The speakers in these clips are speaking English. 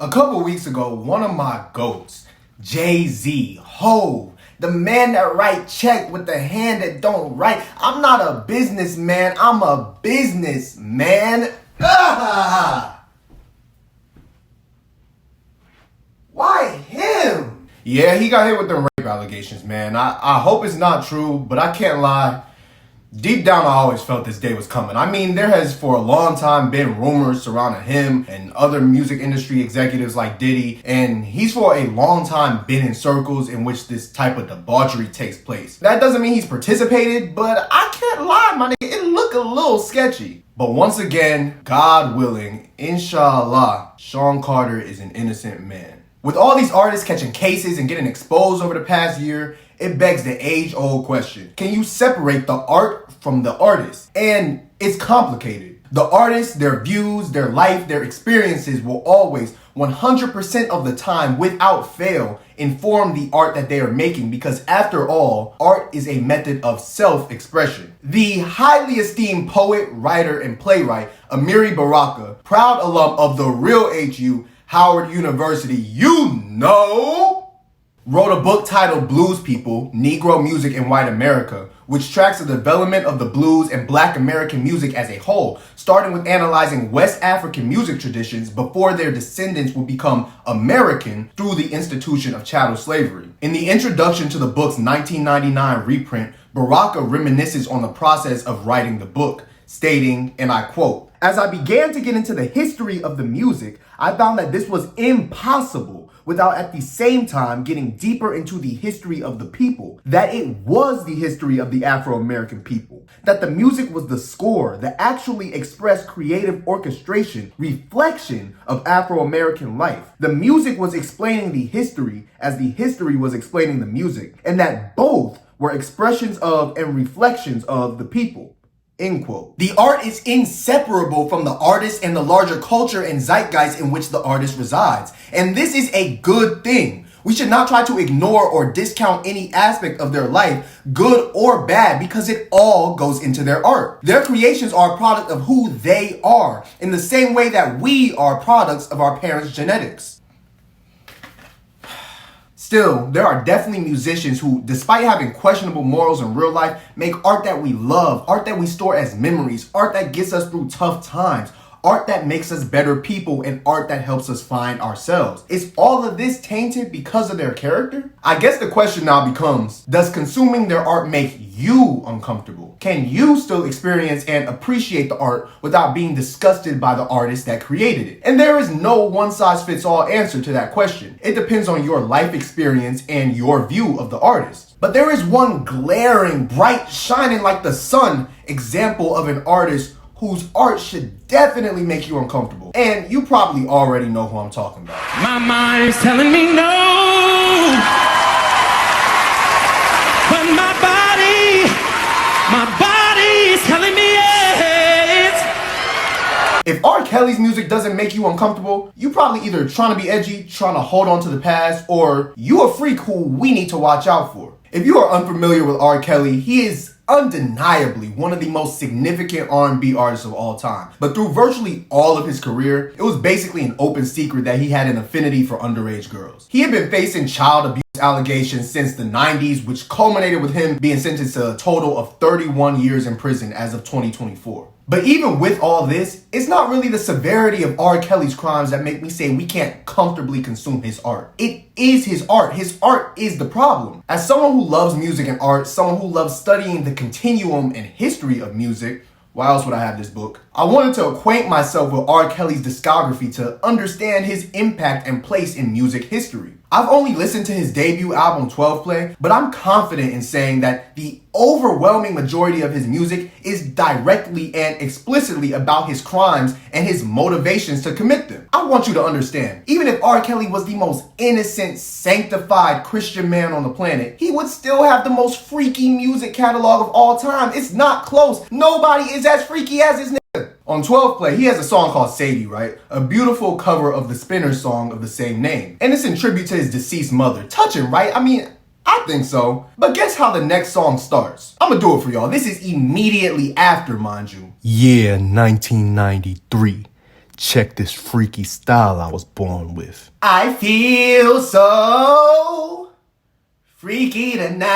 A couple weeks ago, one of my GOATs, Jay-Z, Ho, the man that write check with the hand that don't write. I'm not a businessman, I'm a businessman. Why him? Yeah, he got hit with the rape allegations, man. I hope it's not true, but I can't lie. Deep down, I always felt this day was coming. I mean, there has for a long time been rumors surrounding him and other music industry executives like Diddy, and he's for a long time been in circles in which this type of debauchery takes place. That doesn't mean he's participated, but I can't lie, my nigga, it look a little sketchy. But once again, God willing, inshallah, Sean Carter is an innocent man. With all these artists catching cases and getting exposed over the past year, it begs the age-old question. Can you separate the art from the artist? And it's complicated. The artists, their views, their life, their experiences will always, 100% of the time, without fail, inform the art that they are making, because after all, art is a method of self-expression. The highly esteemed poet, writer, and playwright, Amiri Baraka, proud alum of the real HU, Howard University, wrote a book titled Blues People, Negro Music in White America, which tracks the development of the blues and Black American music as a whole, starting with analyzing West African music traditions before their descendants would become American through the institution of chattel slavery. In the introduction to the book's 1999 reprint, Baraka reminisces on the process of writing the book, stating, and I quote, "As I began to get into the history of the music, I found that this was impossible without at the same time getting deeper into the history of the people, that it was the history of the Afro-American people, that the music was the score, the actually expressed creative orchestration, reflection of Afro-American life. The music was explaining the history as the history was explaining the music, and that both were expressions of and reflections of the people." End quote. The art is inseparable from the artist and the larger culture and zeitgeist in which the artist resides. And this is a good thing. We should not try to ignore or discount any aspect of their life, good or bad, because it all goes into their art. Their creations are a product of who they are, in the same way that we are products of our parents' genetics. Still, there are definitely musicians who, despite having questionable morals in real life, make art that we love, art that we store as memories, art that gets us through tough times, art that makes us better people, and art that helps us find ourselves. Is all of this tainted because of their character? I guess the question now becomes, does consuming their art make you uncomfortable? Can you still experience and appreciate the art without being disgusted by the artist that created it? And there is no one-size-fits-all answer to that question. It depends on your life experience and your view of the artist. But there is one glaring, bright, shining like the sun example of an artist whose art should definitely make you uncomfortable. And you probably already know who I'm talking about. My mind's telling me no, but my body's telling me yes. If R. Kelly's music doesn't make you uncomfortable, you probably either trying to be edgy, trying to hold on to the past, or you a freak who we need to watch out for. If you are unfamiliar with R. Kelly, he is undeniably one of the most significant R&B artists of all time. But through virtually all of his career, it was basically an open secret that he had an affinity for underage girls. He had been facing child abuse allegations since the 90s, which culminated with him being sentenced to a total of 31 years in prison as of 2024. But even with all this, it's not really the severity of R. Kelly's crimes that make me say we can't comfortably consume his art. It is his art. His art is the problem. As someone who loves music and art, someone who loves studying the continuum and history of music, why else would I have this book? I wanted to acquaint myself with R. Kelly's discography to understand his impact and place in music history. I've only listened to his debut album 12 Play, but I'm confident in saying that the overwhelming majority of his music is directly and explicitly about his crimes and his motivations to commit them. I want you to understand, even if R. Kelly was the most innocent, sanctified Christian man on the planet, he would still have the most freaky music catalog of all time. It's not close. Nobody is as freaky as his nigga. On 12 Play, he has a song called Sadie, right? A beautiful cover of the Spinners song of the same name. And it's in tribute to his deceased mother. Touching, right? I mean, I think so. But guess how the next song starts? I'm gonna do it for y'all. This is immediately after, mind you. Yeah, 1993. Check this freaky style I was born with. I feel so freaky tonight.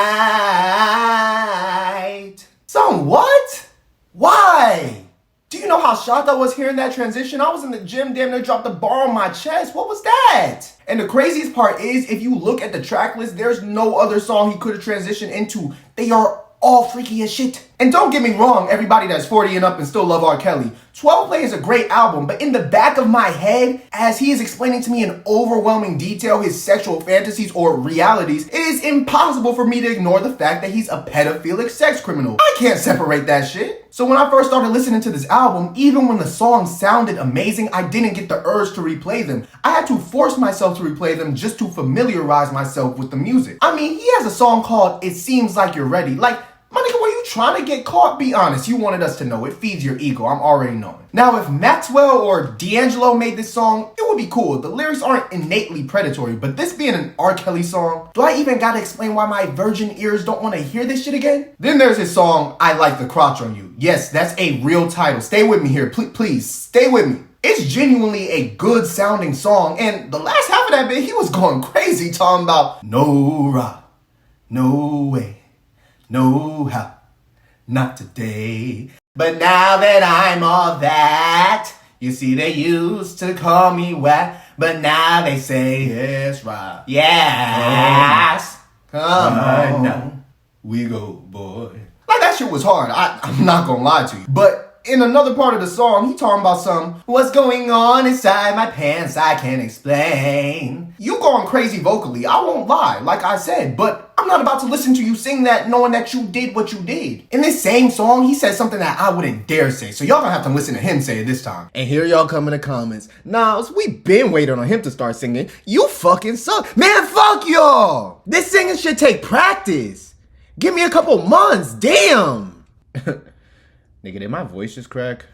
Son, what? Why? Do you know how shocked I was hearing that transition? I was in the gym, damn near dropped a bar on my chest. What was that? And the craziest part is, if you look at the track list, there's no other song he could have transitioned into. They are all freaky as shit. And don't get me wrong, everybody that's 40 and up and still love R. Kelly. 12 Play is a great album, but in the back of my head, as he is explaining to me in overwhelming detail his sexual fantasies or realities, it is impossible for me to ignore the fact that he's a pedophilic sex criminal. I can't separate that shit. So when I first started listening to this album, even when the songs sounded amazing, I didn't get the urge to replay them. I had to force myself to replay them just to familiarize myself with the music. I mean, he has a song called It Seems Like You're Ready. Like, my nigga, were you trying to get caught? Be honest, you wanted us to know. It feeds your ego, I'm already knowing. Now, if Maxwell or D'Angelo made this song, it would be cool. The lyrics aren't innately predatory, but this being an R. Kelly song, do I even gotta explain why my virgin ears don't wanna hear this shit again? Then there's his song, I Like the Crotch on You. Yes, that's a real title. Stay with me here, please, stay with me. It's genuinely a good sounding song, and the last half of that bit, he was going crazy talking about no rock, no way, no how, not today. But now that I'm all that, you see they used to call me whack, but now they say it's right. Yes, come on, now we go, boy. Like, that shit was hard, I'm not gonna lie to you. But in another part of the song, he talking about some, what's going on inside my pants, I can't explain. You going crazy vocally, I won't lie, like I said, but I'm not about to listen to you sing that knowing that you did what you did. In this same song, he said something that I wouldn't dare say, so y'all gonna have to listen to him say it this time. And here y'all come in the comments. Niles, we been waiting on him to start singing. You fucking suck. Man, fuck y'all. This singing should take practice. Give me a couple months, damn. Nigga, did my voice just crack?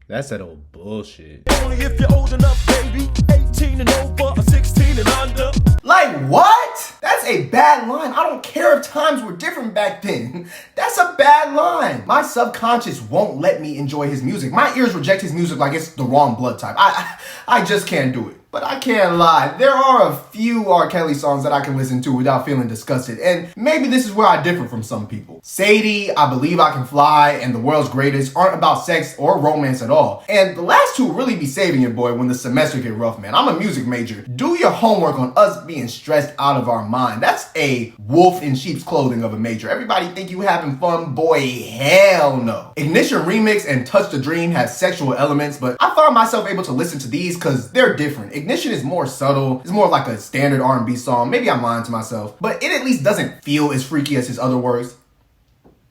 That's that old bullshit. Only if you're old enough, baby. 18 and over, or 16 and under. Like, what? That's a bad line. I don't care if times were different back then. That's a bad line. My subconscious won't let me enjoy his music. My ears reject his music like it's the wrong blood type. I just can't do it. But I can't lie, there are a few R. Kelly songs that I can listen to without feeling disgusted, and maybe this is where I differ from some people. Sadie, I Believe I Can Fly, and The World's Greatest aren't about sex or romance at all. And the last two really be saving your boy when the semester get rough, man. I'm a music major. Do your homework on us being stressed out of our mind. That's a wolf in sheep's clothing of a major. Everybody think you having fun? Boy, hell no. Ignition Remix and Touch the Dream have sexual elements, but I find myself able to listen to these because they're different. Ignition is more subtle. It's more like a standard R&B song. Maybe I'm lying to myself, but it at least doesn't feel as freaky as his other works.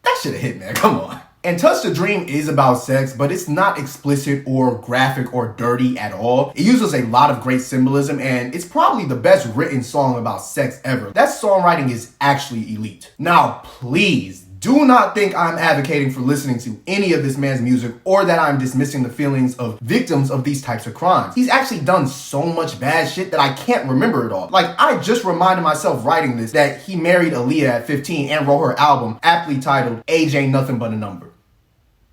That should have hit, man. Come on. And Touch the Dream is about sex, but it's not explicit or graphic or dirty at all. It uses a lot of great symbolism, and it's probably the best written song about sex ever. That songwriting is actually elite. Now, please, do not think I'm advocating for listening to any of this man's music or that I'm dismissing the feelings of victims of these types of crimes. He's actually done so much bad shit that I can't remember it all. Like, I just reminded myself writing this that he married Aaliyah at 15 and wrote her album aptly titled Age Ain't Nothing But a Number.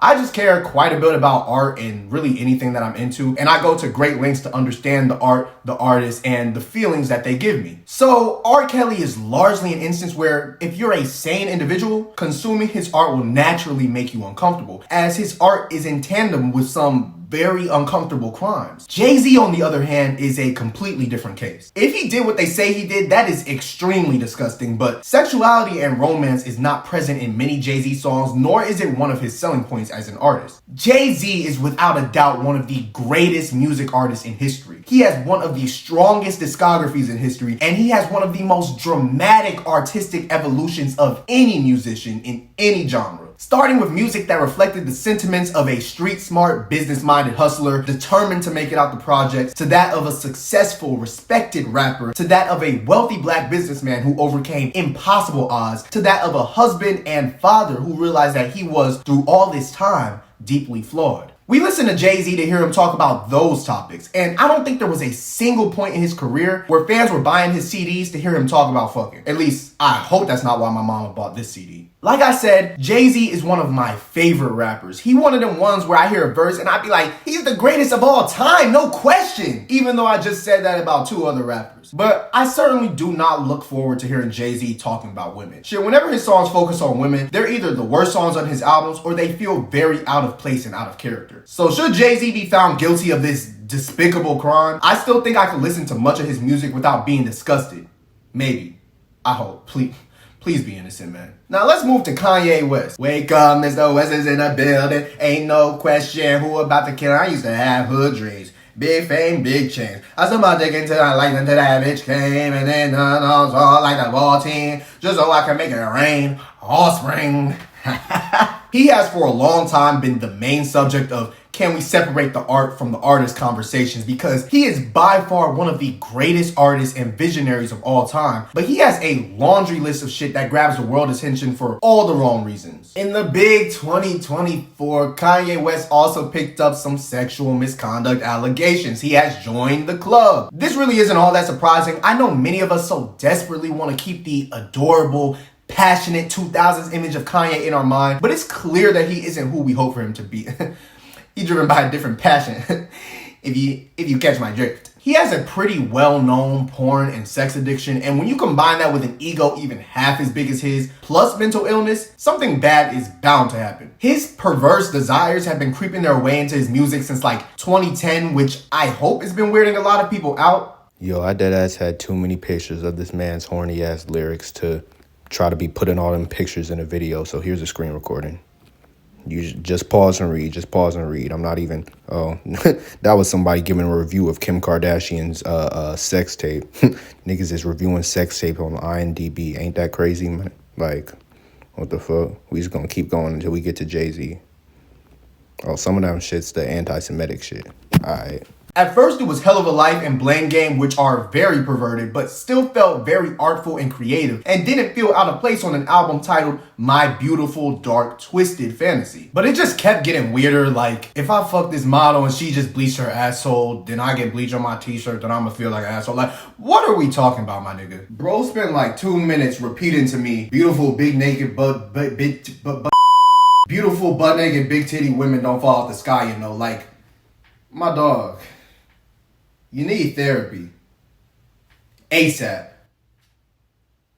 I just care quite a bit about art and really anything that I'm into, and I go to great lengths to understand the art, the artist, and the feelings that they give me. So R. Kelly is largely an instance where if you're a sane individual, consuming his art will naturally make you uncomfortable, as his art is in tandem with some very uncomfortable crimes. Jay-Z, on the other hand, is a completely different case. If he did what they say he did, that is extremely disgusting, but sexuality and romance is not present in many Jay-Z songs, nor is it one of his selling points as an artist. Jay-Z is without a doubt one of the greatest music artists in history. He has one of the strongest discographies in history, and he has one of the most dramatic artistic evolutions of any musician in any genre. Starting with music that reflected the sentiments of a street-smart, business-minded hustler determined to make it out the projects, to that of a successful, respected rapper, to that of a wealthy black businessman who overcame impossible odds, to that of a husband and father who realized that he was, through all this time, deeply flawed. We listened to Jay-Z to hear him talk about those topics, and I don't think there was a single point in his career where fans were buying his CDs to hear him talk about fucking. At least, I hope that's not why my mama bought this CD. Like I said, Jay-Z is one of my favorite rappers. He one of them ones where I hear a verse and I be like, he's the greatest of all time, no question. Even though I just said that about 2 other rappers. But I certainly do not look forward to hearing Jay-Z talking about women. Shit, whenever his songs focus on women, they're either the worst songs on his albums or they feel very out of place and out of character. So should Jay-Z be found guilty of this despicable crime, I still think I could listen to much of his music without being disgusted. Maybe. I hope. Please be innocent, man. Now let's move to Kanye West. Wake up, Mr. West is in the building. Ain't no question who about to kill. I used to have hood dreams. Big fame, big change. I stood my dick until I liked until that bitch came. And then all like the ball team. Just so I can make it rain all spring. He has for a long time been the main subject of can we separate the art from the artist conversations, because he is by far one of the greatest artists and visionaries of all time, but he has a laundry list of shit that grabs the world attention for all the wrong reasons. In the big 2024, Kanye West also picked up some sexual misconduct allegations. He has joined the club. This really isn't all that surprising. I know many of us so desperately want to keep the adorable, passionate 2000s image of Kanye in our mind, but it's clear that he isn't who we hope for him to be. He's driven by a different passion, if you catch my drift. He has a pretty well-known porn and sex addiction, and when you combine that with an ego even half as big as his, plus mental illness, something bad is bound to happen. His perverse desires have been creeping their way into his music since like 2010, which I hope has been weirding a lot of people out. Yo, I deadass had too many pictures of this man's horny-ass lyrics to try to be putting all them pictures in a video, so here's a screen recording. You just pause and read. Just pause and read. I'm not even... Oh, that was somebody giving a review of Kim Kardashian's sex tape. Niggas is reviewing sex tape on IMDb. Ain't that crazy, man? Like, what the fuck? We just gonna keep going until we get to Jay-Z. Oh, some of them shit's the anti-Semitic shit. Alright. At first, it was Hell of a Life and Blame Game, which are very perverted, but still felt very artful and creative, and didn't feel out of place on an album titled My Beautiful, Dark, Twisted Fantasy. But it just kept getting weirder, like, if I fuck this model and she just bleached her asshole, then I get bleach on my t-shirt, then I'ma feel like an asshole. Like, what are we talking about, my nigga? Bro spent like 2 minutes repeating to me, beautiful, big, naked, beautiful, butt naked, big titty women don't fall off the sky, you know, like, my dog. You need therapy. ASAP.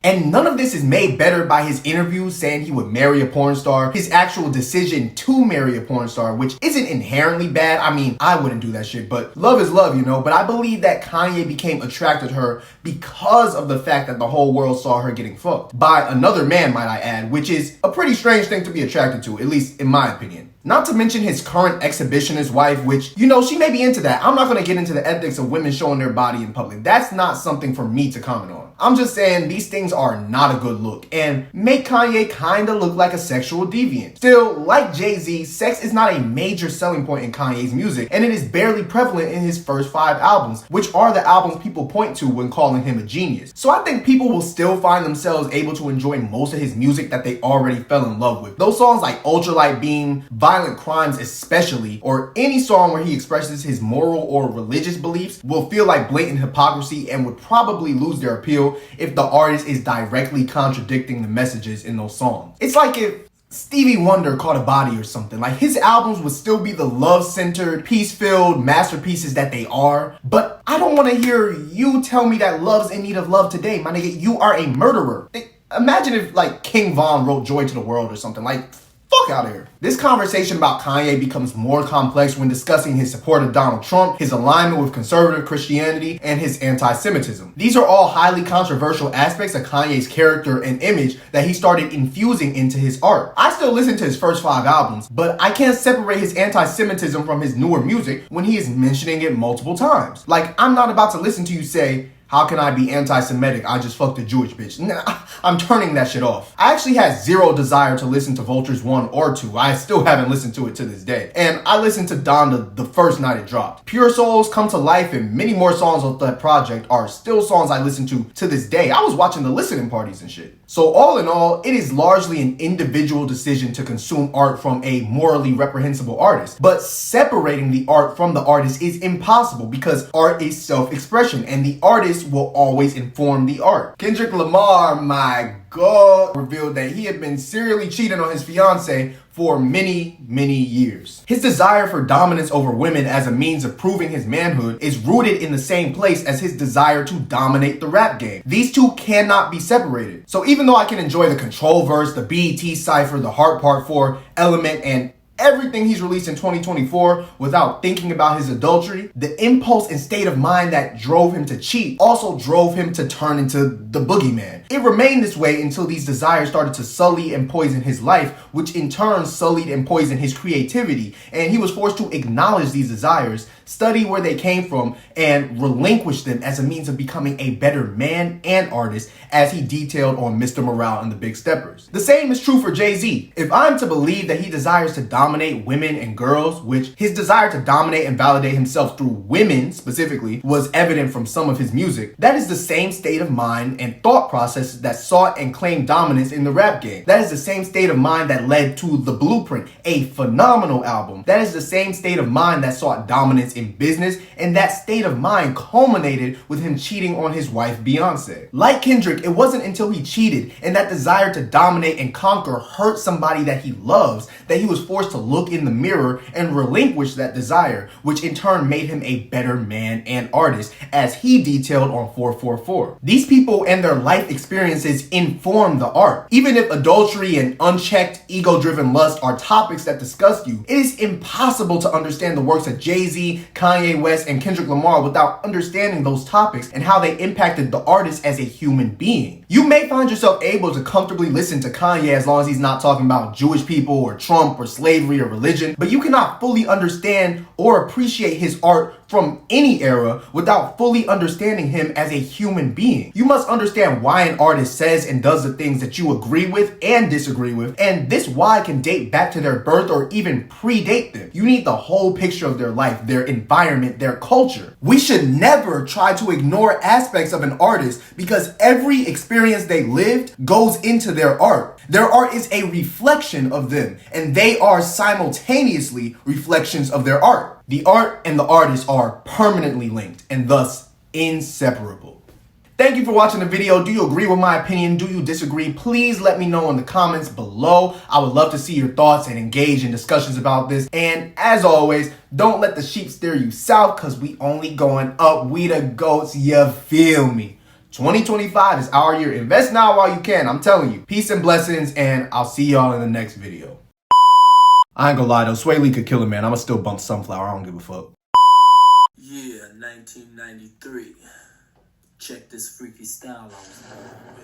And none of this is made better by his interviews saying he would marry a porn star, his actual decision to marry a porn star, which isn't inherently bad. I mean, I wouldn't do that shit, but love is love, you know? But I believe that Kanye became attracted to her because of the fact that the whole world saw her getting fucked. By another man, might I add, which is a pretty strange thing to be attracted to, at least in my opinion. Not to mention his current exhibitionist wife, which, you know, she may be into that. I'm not going to get into the ethics of women showing their body in public. That's not something for me to comment on. I'm just saying these things are not a good look and make Kanye kinda look like a sexual deviant. Still, like Jay-Z, sex is not a major selling point in Kanye's music, and it is barely prevalent in his first 5 albums, which are the albums people point to when calling him a genius. So I think people will still find themselves able to enjoy most of his music that they already fell in love with. Those songs like Ultralight Beam, Violent Crimes especially, or any song where he expresses his moral or religious beliefs will feel like blatant hypocrisy and would probably lose their appeal if the artist is directly contradicting the messages in those songs. It's like if Stevie Wonder caught a body or something. Like, his albums would still be the love-centered, peace-filled masterpieces that they are, but I don't want to hear you tell me that love's in need of love today, my nigga. You are a murderer. Imagine if, like, King Von wrote Joy to the World or something. Like, fuck out of here. This conversation about Kanye becomes more complex when discussing his support of Donald Trump, his alignment with conservative Christianity, and his anti-Semitism. These are all highly controversial aspects of Kanye's character and image that he started infusing into his art. I still listen to his first 5 albums, but I can't separate his anti-Semitism from his newer music when he is mentioning it multiple times. Like, I'm not about to listen to you say, how can I be anti-Semitic? I just fucked a Jewish bitch. Nah, I'm turning that shit off. I actually had zero desire to listen to Vultures 1 or 2. I still haven't listened to it to this day. And I listened to Donda the first night it dropped. Pure Souls, Come to Life, and many more songs of that project are still songs I listen to this day. I was watching the listening parties and shit. So all in all, it is largely an individual decision to consume art from a morally reprehensible artist. But separating the art from the artist is impossible because art is self-expression and the artist artist will always inform the art. Kendrick Lamar, my God, revealed that he had been serially cheating on his fiance for many, many years. His desire for dominance over women as a means of proving his manhood is rooted in the same place as his desire to dominate the rap game. These two cannot be separated. So even though I can enjoy the Control verse, the BET Cypher, the Heart Part 4, Element, and everything he's released in 2024 without thinking about his adultery, the impulse and state of mind that drove him to cheat also drove him to turn into the boogeyman. It remained this way until these desires started to sully and poison his life, which in turn sullied and poisoned his creativity, and he was forced to acknowledge these desires, study where they came from, and relinquish them as a means of becoming a better man and artist, as he detailed on Mr. Morale and the Big Steppers. The same is true for Jay-Z. If I'm to believe that he desires to dominate women and girls, which his desire to dominate and validate himself through women specifically was evident from some of his music, that is the same state of mind and thought process that sought and claimed dominance in the rap game. That is the same state of mind that led to The Blueprint, a phenomenal album. That is the same state of mind that sought dominance in business, and that state of mind culminated with him cheating on his wife Beyonce. Like Kendrick, it wasn't until he cheated and that desire to dominate and conquer hurt somebody that he loves that he was forced to look in the mirror and relinquish that desire, which in turn made him a better man and artist, as he detailed on 444. These people and their life experiences inform the art. Even if adultery and unchecked ego-driven lust are topics that disgust you, it is impossible to understand the works of Jay-Z, Kanye West, and Kendrick Lamar without understanding those topics and how they impacted the artist as a human being. You may find yourself able to comfortably listen to Kanye as long as he's not talking about Jewish people or Trump or slavery or religion, but you cannot fully understand or appreciate his art from any era without fully understanding him as a human being. You must understand why an artist says and does the things that you agree with and disagree with, and this why can date back to their birth or even predate them. You need the whole picture of their life, their environment, their culture. We should never try to ignore aspects of an artist because every experience they lived goes into their art. Their art is a reflection of them, and they are simultaneously reflections of their art. The art and the artist are permanently linked and thus inseparable. Thank you for watching the video. Do you agree with my opinion? Do you disagree? Please let me know in the comments below. I would love to see your thoughts and engage in discussions about this. And as always, don't let the sheep steer you south because we only going up. We the goats, you feel me? 2025 is our year. Invest now while you can. I'm telling you. Peace and blessings, and I'll see y'all in the next video. I ain't gonna lie though, Sway Lee could kill a man. I'ma still bump Sunflower. I don't give a fuck. Yeah, 1993. Check this freaky style out.